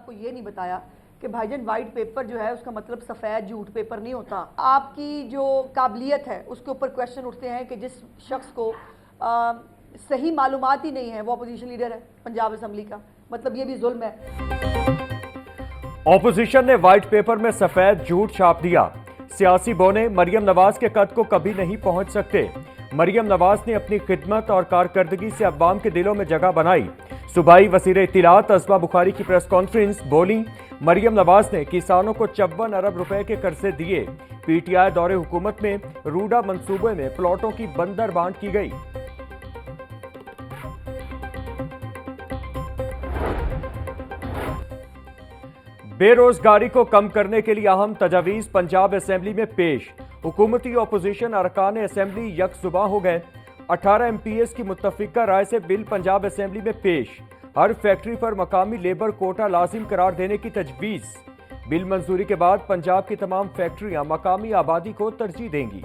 آپ کو یہ نہیں بتایا کہ بھائی جان وائٹ پیپر جو ہے اس کا مطلب سفید جھوٹ پیپر نہیں ہوتا. آپ کی جو قابلیت ہے اس کے اوپر کویشچن اٹھتے ہیں کہ جس شخص کو صحیح معلومات ہی نہیں ہے وہ اپوزیشن لیڈر ہے پنجاب اسمبلی کا, مطلب یہ بھی ظلم ہے. اپوزیشن نے وائٹ پیپر میں سفید جھوٹ چھاپ دیا. سیاسی بونے مریم نواز کے قد کو کبھی نہیں پہنچ سکتے. مریم نواز نے اپنی خدمت اور کارکردگی سے عوام کے دلوں میں جگہ بنائی. صوبائی وزیر اطلاعات عظمیٰ بخاری کی پریس کانفرنس, بولیں مریم نواز نے کسانوں کو 54 ارب روپے کے قرضے دیے. پی ٹی آئی دور حکومت میں روڈا منصوبے میں پلاٹوں کی بندر بانٹ کی گئی. بے روزگاری کو کم کرنے کے لیے اہم تجاویز پنجاب اسمبلی میں پیش. حکومتی اپوزیشن ارکان اسمبلی یک زباں ہو گئے. 18 ایم پی ایس کی متفقہ رائے سے بل پنجاب اسمبلی میں پیش. ہر فیکٹری پر مقامی لیبر کوٹا لازم قرار دینے کی تجویز. بل منظوری کے بعد پنجاب کی تمام فیکٹریاں مقامی آبادی کو ترجیح دیں گی.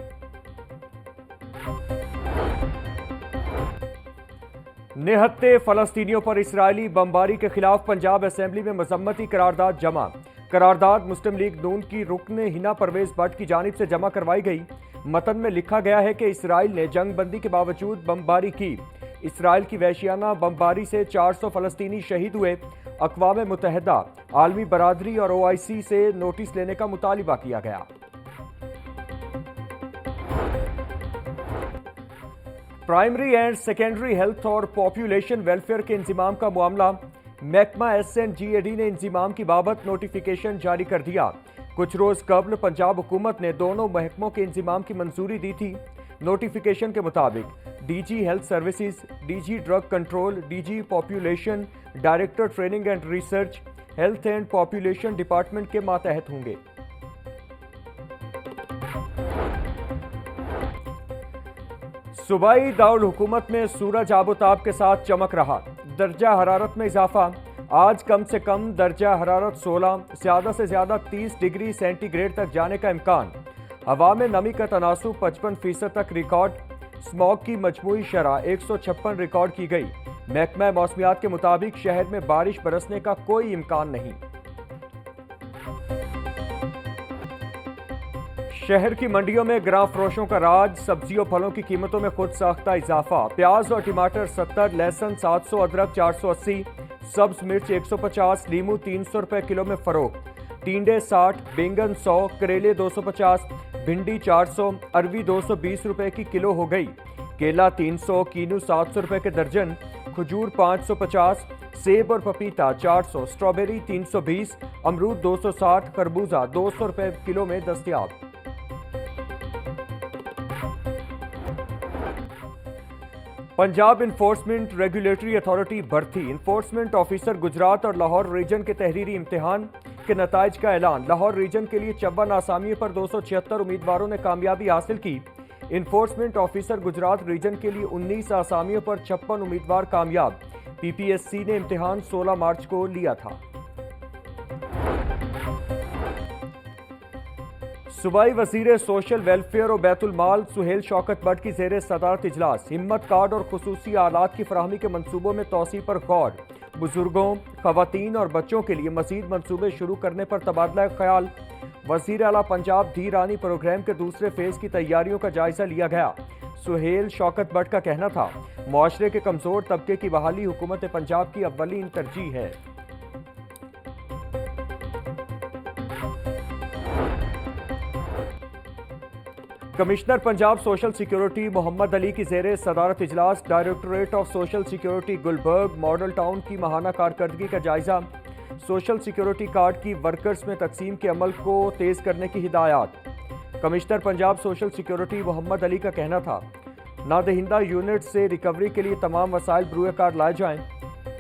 نہتے فلسطینیوں پر اسرائیلی بمباری کے خلاف پنجاب اسمبلی میں مذمتی قرارداد جمع. قرارداد مسلم لیگ نون کی رکن ہنا پرویز بٹ کی جانب سے جمع کروائی گئی. متن میں لکھا گیا ہے کہ اسرائیل نے جنگ بندی کے باوجود بمباری کی. اسرائیل کی وحشیانہ بمباری سے 400 فلسطینی شہید ہوئے. اقوام متحدہ, عالمی برادری اور OIC سے نوٹس لینے کا مطالبہ کیا گیا. پرائمری اینڈ سیکنڈری ہیلتھ اور پاپولیشن ویلفیئر کے انضمام کا معاملہ. محکمہ SNGAD نے انضمام کی بابت نوٹیفیکیشن جاری کر دیا. کچھ روز قبل پنجاب حکومت نے دونوں محکموں کے انضمام کی منظوری دی تھی. نوٹیفیکیشن کے مطابق D G health services, D G drug control, D G population, director training and research, health and population department کے ماتحت ہوں گے. صوبائی دارالحکومت میں سورج آب و تاب کے ساتھ چمک رہا. درجہ حرارت میں اضافہ. آج کم سے کم درجہ حرارت 16, زیادہ سے زیادہ 30 ڈگری سینٹی گریڈ تک جانے کا امکان. ہوا میں نمی کا تناسب 55% تک ریکارڈ. اسموگ کی مجموعی شرح 156 ریکارڈ کی گئی. محکمہ موسمیات کے مطابق شہر میں بارش برسنے کا کوئی امکان نہیں. شہر کی منڈیوں میں گراں فروشوں کا راج. سبزیوں پھلوں کی قیمتوں میں خود ساختہ اضافہ. پیاز اور ٹماٹر 70, لہسن 700, ادرک 480, سبز مرچ 150, لیمو 300 روپے کلو میں فروخت. ٹینڈے 60, بینگن 100, کریلے 250, بھنڈی 400, اروی 220 روپے کی کلو ہو گئی. کیلا 300, کینو 700 روپے کے درجن, کھجور 550, سیب اور پپیتا 400, اسٹرابیری 320, امرود 260, خربوزہ 200 روپے کلو میں دستیاب. پنجاب انفورسمنٹ ریگولیٹری اتھارٹی بھرتی. انفورسمنٹ آفیسر گجرات اور لاہور ریجن کے تحریری امتحان کے نتائج کا اعلان. لاہور ریجن کے لیے 54 آسامیوں پر 276 امیدواروں نے کامیابی حاصل کی. انفورسمنٹ آفیسر گجرات ریجن کے لیے 19 آسامیوں پر 56 امیدوار کامیاب. PPSC نے امتحان 16 مارچ کو لیا تھا. صوبائی وزیر سوشل ویلفیئر و بیت المال سہیل شوکت بٹ کی زیر صدارت اجلاس. ہمت کارڈ اور خصوصی آلات کی فراہمی کے منصوبوں میں توسیع پر غور. بزرگوں, خواتین اور بچوں کے لیے مزید منصوبے شروع کرنے پر تبادلہ خیال. وزیر اعلیٰ پنجاب دھی رانی پروگرام کے دوسرے فیز کی تیاریوں کا جائزہ لیا گیا. سہیل شوکت بٹ کا کہنا تھا, معاشرے کے کمزور طبقے کی بحالی حکومت پنجاب کی اولین ترجیح ہے. کمشنر پنجاب سوشل سیکیورٹی محمد علی کی زیر صدارت اجلاس. Directorate of social security Gulberg model town کی ماہانہ کارکردگی کا جائزہ. سوشل سیکیورٹی کارڈ کی ورکرز میں تقسیم کے عمل کو تیز کرنے کی ہدایات. کمشنر پنجاب سوشل سیکیورٹی محمد علی کا کہنا تھا, نادہندہ یونٹ سے ریکوری کے لیے تمام وسائل بروئے کار لائے جائیں.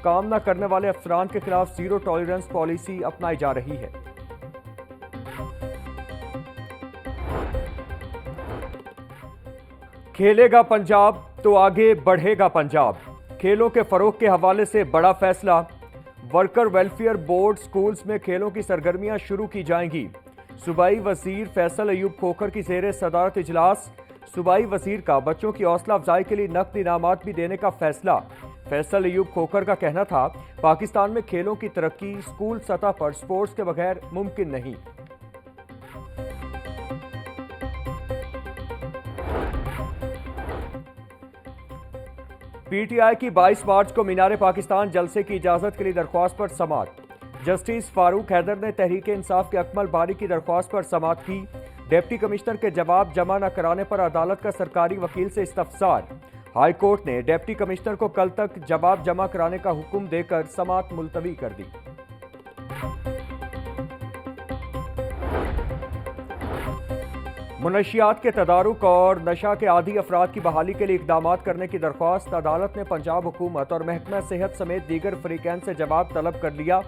کام نہ کرنے والے افسران کے خلاف زیرو ٹالرنس پالیسی اپنائی جا رہی ہے. کھیلے گا پنجاب تو آگے بڑھے گا پنجاب. کھیلوں کے فروغ کے حوالے سے بڑا فیصلہ. ورکر ویلفیئر بورڈ سکولز میں کھیلوں کی سرگرمیاں شروع کی جائیں گی. صوبائی وزیر فیصل ایوب کھوکھر کی زیر صدارت اجلاس. صوبائی وزیر کا بچوں کی حوصلہ افزائی کے لیے نقد انعامات بھی دینے کا فیصلہ۔ فیصل ایوب کھوکھر کا کہنا تھا، پاکستان میں کھیلوں کی ترقی اسکول سطح پر سپورٹس کے بغیر ممکن نہیں۔ پی ٹی آئی کی 22 مارچ کو مینار پاکستان جلسے کی اجازت کے لیے درخواست پر سماعت۔ جسٹس فاروق حیدر نے تحریک انصاف کے اکمل باری کی درخواست پر سماعت کی۔ ڈپٹی کمشنر کے جواب جمع نہ کرانے پر عدالت کا سرکاری وکیل سے استفسار۔ ہائی کورٹ نے ڈپٹی کمشنر کو کل تک جواب جمع کرانے کا حکم دے کر سماعت ملتوی کر دی۔ منشیات کے تدارک اور نشہ کے عادی افراد کی بحالی کے لیے اقدامات کرنے کی درخواست عدالت نے پنجاب حکومت اور محکمہ صحت سمیت دیگر فریقین سے جواب طلب کر لیا۔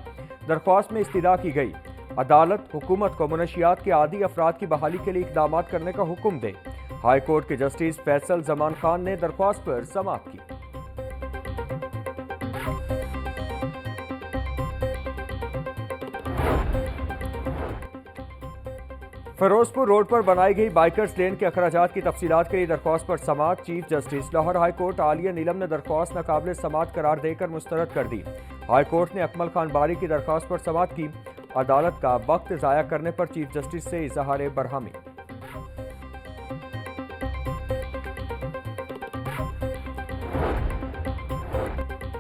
درخواست میں استدعا کی گئی، عدالت حکومت کو منشیات کے عادی افراد کی بحالی کے لیے اقدامات کرنے کا حکم دے۔ ہائی کورٹ کے جسٹس فیصل زمان خان نے درخواست پر سماعت کی۔ فیروزپور روڈ پر بنائی گئی بائیکرز لین کے اخراجات کی تفصیلات کے لیے درخواست پر سماعت۔ Chief justice Lahore high court عالیہ نیلم نے درخواست ناقابل سماعت قرار دے کر مسترد کر دی۔ ہائی کورٹ نے اکمل خان باری کی درخواست پر سماعت کی۔ عدالت کا وقت ضائع کرنے پر چیف جسٹس سے اظہار برہمی۔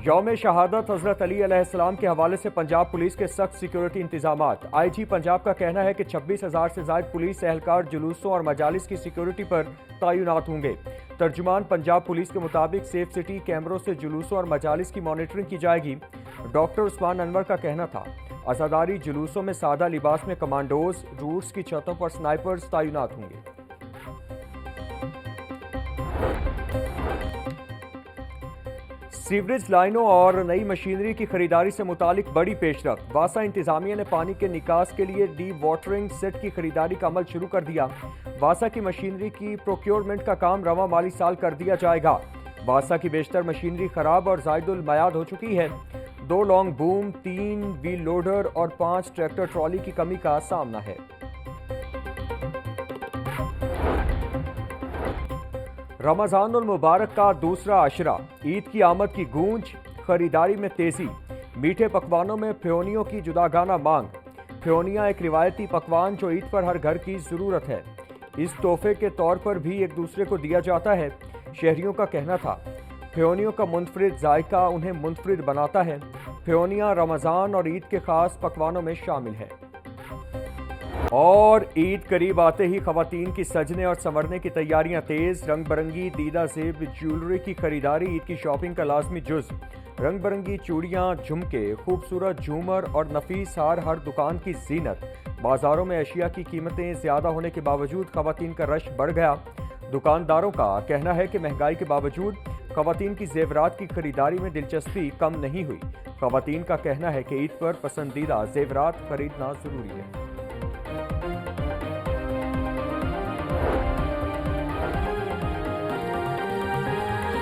یوم شہادت حضرت علی علیہ السلام کے حوالے سے پنجاب پولیس کے سخت سیکیورٹی انتظامات۔ آئی جی پنجاب کا کہنا ہے کہ 26,000 سے زائد پولیس اہلکار جلوسوں اور مجالس کی سیکیورٹی پر تعینات ہوں گے۔ ترجمان پنجاب پولیس کے مطابق سیف سٹی کیمروں سے جلوسوں اور مجالس کی مانیٹرنگ کی جائے گی۔ ڈاکٹر عثمان انور کا کہنا تھا، عزاداری جلوسوں میں سادہ لباس میں کمانڈوز، روٹس کی چھتوں پر سنائپرز تعینات ہوں گے۔ سیوریج لائنوں اور نئی مشینری کی خریداری سے متعلق بڑی پیش رفت۔ واسا انتظامیہ نے پانی کے نکاس کے لیے ڈی واٹرنگ سیٹ کی خریداری کا عمل شروع کر دیا۔ واسا کی مشینری کی پروکیورمنٹ کا کام رواں مالی سال کر دیا جائے گا۔ واسا کی بیشتر مشینری خراب اور زائد المیعاد ہو چکی ہے۔ 2 لانگ بوم، 3 ویل لوڈر اور 5 ٹریکٹر ٹرالی کی کمی کا سامنا ہے۔ رمضان المبارک کا دوسرا عشرہ، عید کی آمد کی گونج، خریداری میں تیزی۔ میٹھے پکوانوں میں پھیونیوں کی جداگانہ مانگ۔ پھیونیاں ایک روایتی پکوان جو عید پر ہر گھر کی ضرورت ہے۔ اس تحفے کے طور پر بھی ایک دوسرے کو دیا جاتا ہے۔ شہریوں کا کہنا تھا، پھیونیوں کا منفرد ذائقہ انہیں منفرد بناتا ہے۔ پھیونیاں رمضان اور عید کے خاص پکوانوں میں شامل ہیں۔ اور عید قریب آتے ہی خواتین کی سجنے اور سنورنے کی تیاریاں تیز۔ رنگ برنگی دیدہ زیب جیولری کی خریداری عید کی شاپنگ کا لازمی جز۔ رنگ برنگی چوڑیاں، جھمکے، خوبصورت جھومر اور نفیس ہار ہر دکان کی زینت۔ بازاروں میں اشیاء کی قیمتیں زیادہ ہونے کے باوجود خواتین کا رش بڑھ گیا۔ دکانداروں کا کہنا ہے کہ مہنگائی کے باوجود خواتین کی زیورات کی خریداری میں دلچسپی کم نہیں ہوئی۔ خواتین کا کہنا ہے کہ عید پر پسندیدہ زیورات خریدنا ضروری ہے۔